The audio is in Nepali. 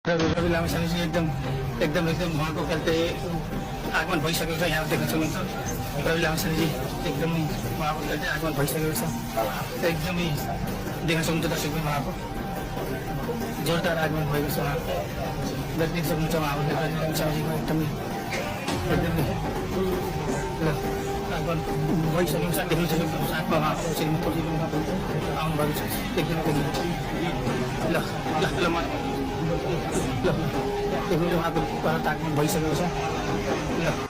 रवि लामा छानेजी एकदम उहाँको खेल्दै आगमन भइसकेको छ। यहाँ देख्न सक्नुहुन्छ रवि लामा छानेजी एकदमै उहाँको खेल्दै आगमन भइसकेको छ। एकदमै देख्न सक्नुहुन्छ दर्शकले उहाँको जोरदार आगमन भएको छ। उहाँको देख्न सक्नुहुन्छ उहाँको रवि लामा छानेजीको एकदमै ल आगमन भइसकेको छ। देख्न सक्नुहुन्छ साथमा उहाँको श्रीमती आउनुभएको छ। एकदमै ल ल ल म ल देख्नु उहाँको आगमन भइसकेको छ। ल